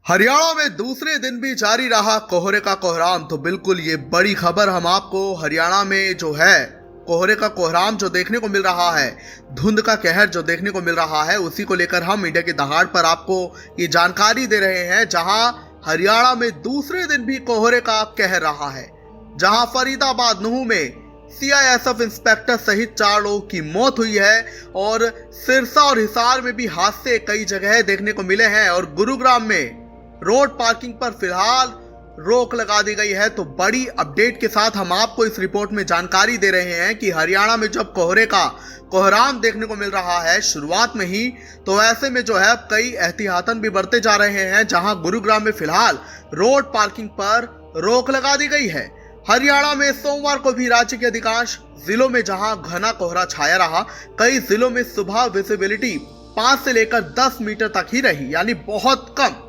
हरियाणा में दूसरे दिन भी जारी रहा कोहरे का कोहराम। तो बिल्कुल ये बड़ी खबर हम आपको हरियाणा में जो है कोहरे का कोहराम जो देखने को मिल रहा है, धुंध का कहर जो देखने को मिल रहा है, उसी को लेकर हम इंडिया की दहाड़ पर आपको ये जानकारी दे रहे हैं। जहां हरियाणा में दूसरे दिन भी कोहरे का कहर रहा है, जहां फरीदाबाद नूह में सीआईएसएफ इंस्पेक्टर सहित 4 लोगों की मौत हुई है और सिरसा और हिसार में भी हादसे कई जगह देखने को मिले हैं और गुरुग्राम में रोड पार्किंग पर फिलहाल रोक लगा दी गई है। तो बड़ी अपडेट के साथ हम आपको इस रिपोर्ट में जानकारी दे रहे हैं कि हरियाणा में जब कोहरे का कोहराम देखने को मिल रहा है शुरुआत में ही, तो ऐसे में जो है कई एहतियातन भी बरते जा रहे हैं। जहां गुरुग्राम में फिलहाल रोड पार्किंग पर रोक लगा दी गई है। हरियाणा में सोमवार को भी राज्य के अधिकांश जिलों में जहां घना कोहरा छाया रहा, कई जिलों में सुबह विजिबिलिटी 5 से लेकर 10 मीटर तक ही रही, यानी बहुत कम।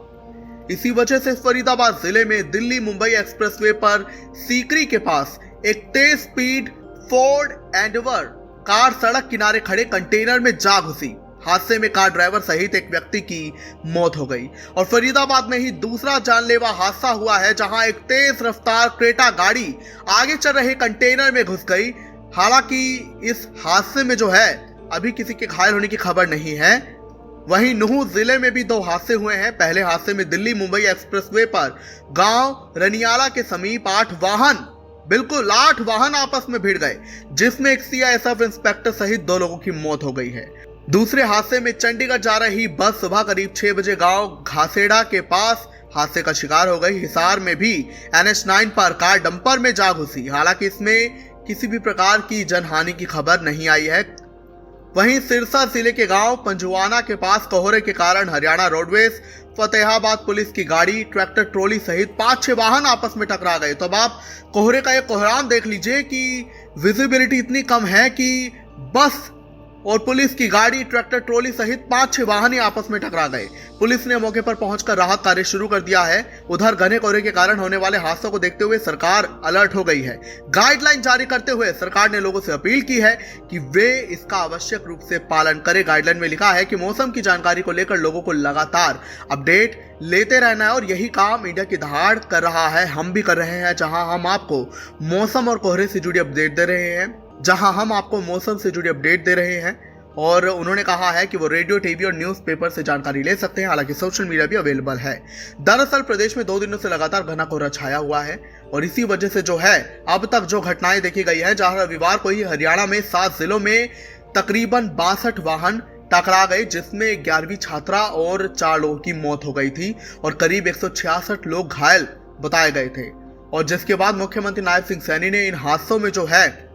इसी वजह से फरीदाबाद जिले में दिल्ली मुंबई एक्सप्रेसवे पर सीकरी के पास एक तेज स्पीड फोर्ड एंडेवर कार सड़क किनारे खड़े कंटेनर में जा घुसी। हादसे में कार ड्राइवर सहित एक व्यक्ति की मौत हो गई। और फरीदाबाद में ही दूसरा जानलेवा हादसा हुआ है, जहां एक तेज रफ्तार क्रेटा गाड़ी आगे चल रहे कंटेनर में घुस गई। हालांकि इस हादसे में जो है अभी किसी के घायल होने की खबर नहीं है। वहीं नूह जिले में भी 2 हादसे हुए हैं। पहले हादसे में दिल्ली मुंबई एक्सप्रेसवे पर गांव रनियाला के समीप 8 वाहन आपस में भिड़ गए, जिसमें एक सीआईएसएफ इंस्पेक्टर सहित 2 लोगों की मौत हो गई है। दूसरे हादसे में चंडीगढ़ जा रही बस सुबह करीब 6 बजे गांव घासेड़ा के पास हादसे का शिकार हो गई। हिसार में भी NH9 पर कार डंपर में जा घुसी। हालांकि इसमें किसी भी प्रकार की जनहानि की खबर नहीं आई है। वहीं सिरसा जिले के गांव पंजुआना के पास कोहरे के कारण हरियाणा रोडवेज फतेहाबाद पुलिस की गाड़ी ट्रैक्टर ट्रॉली सहित 5-6 वाहन आपस में टकरा गए। तो अब आप कोहरे का एक कोहराम देख लीजिए कि विजिबिलिटी इतनी कम है कि बस और पुलिस की गाड़ी ट्रैक्टर ट्रॉली सहित 5-6 वाहन ही आपस में टकरा गए। पुलिस ने मौके पर पहुंचकर राहत कार्य शुरू कर दिया है। उधर घने कोहरे के कारण होने वाले हादसों को देखते हुए सरकार अलर्ट हो गई है। गाइडलाइन जारी करते हुए सरकार ने लोगों से अपील की है कि वे इसका आवश्यक रूप से पालन करें। गाइडलाइन में लिखा है कि मौसम की जानकारी को लेकर लोगों को लगातार अपडेट लेते रहना है और यही काम इंडिया की दहाड़ कर रहा है, हम भी कर रहे हैं। जहां हम आपको मौसम और कोहरे से जुड़ी अपडेट दे रहे हैं और उन्होंने कहा है कि वो रेडियो, टीवी और न्यूज़पेपर से जानकारी ले सकते हैं। हालांकि सोशल मीडिया भी अवेलेबल है। दरअसल प्रदेश में 2 दिनों से लगातार घना कोहरा छाया हुआ है और इसी वजह से जो है अब तक जो घटनाएं देखी गई है, जहां रविवार को ही हरियाणा में 7 जिलों में तकरीबन 62 वाहन टकरा गए, जिसमें 11वीं छात्रा और 4 लोगों की मौत हो गई थी और करीब 166 लोग घायल बताए गए थे। और जिसके बाद मुख्यमंत्री नायब सिंह सैनी ने इन हादसों में जो है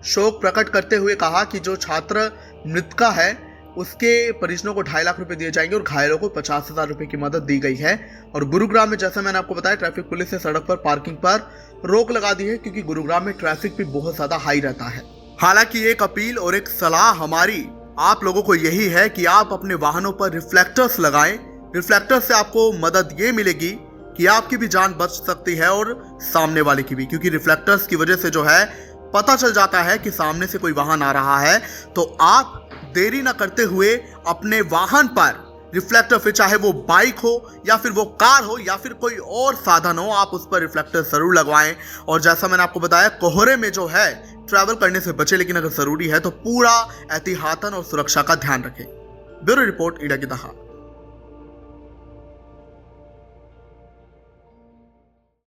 शोक प्रकट करते हुए कहा कि जो छात्र मृतका है उसके परिजनों को 2.5 लाख रुपए दिए जाएंगे और घायलों को 50,000 रुपए की मदद दी गई है। और गुरुग्राम में जैसा मैंने आपको बताया, ट्रैफिक पुलिस ने सड़क पर पार्किंग पर रोक लगा दी है, क्योंकि गुरुग्राम में ट्रैफिक भी बहुत ज्यादा हाई रहता है। हालांकि एक अपील और एक सलाह हमारी आप लोगों को यही है कि आप अपने वाहनों पर रिफ्लेक्टर्स लगाएं। रिफ्लेक्टर से आपको मदद ये मिलेगी कि आपकी भी जान बच सकती है और सामने वाले की भी, क्योंकि रिफ्लेक्टर्स की वजह से जो है पता चल जाता है कि सामने से कोई वाहन आ रहा है। तो आप देरी न करते हुए अपने वाहन पर रिफ्लेक्टर, फिर चाहे वो बाइक हो या फिर वो कार हो या फिर कोई और साधन हो, आप उस पर रिफ्लेक्टर जरूर लगवाएं। और जैसा मैंने आपको बताया, कोहरे में जो है ट्रैवल करने से बचे, लेकिन अगर जरूरी है तो पूरा एहतियातन और सुरक्षा का ध्यान रखें। ब्यूरो रिपोर्ट, इंडिया की दहाड़।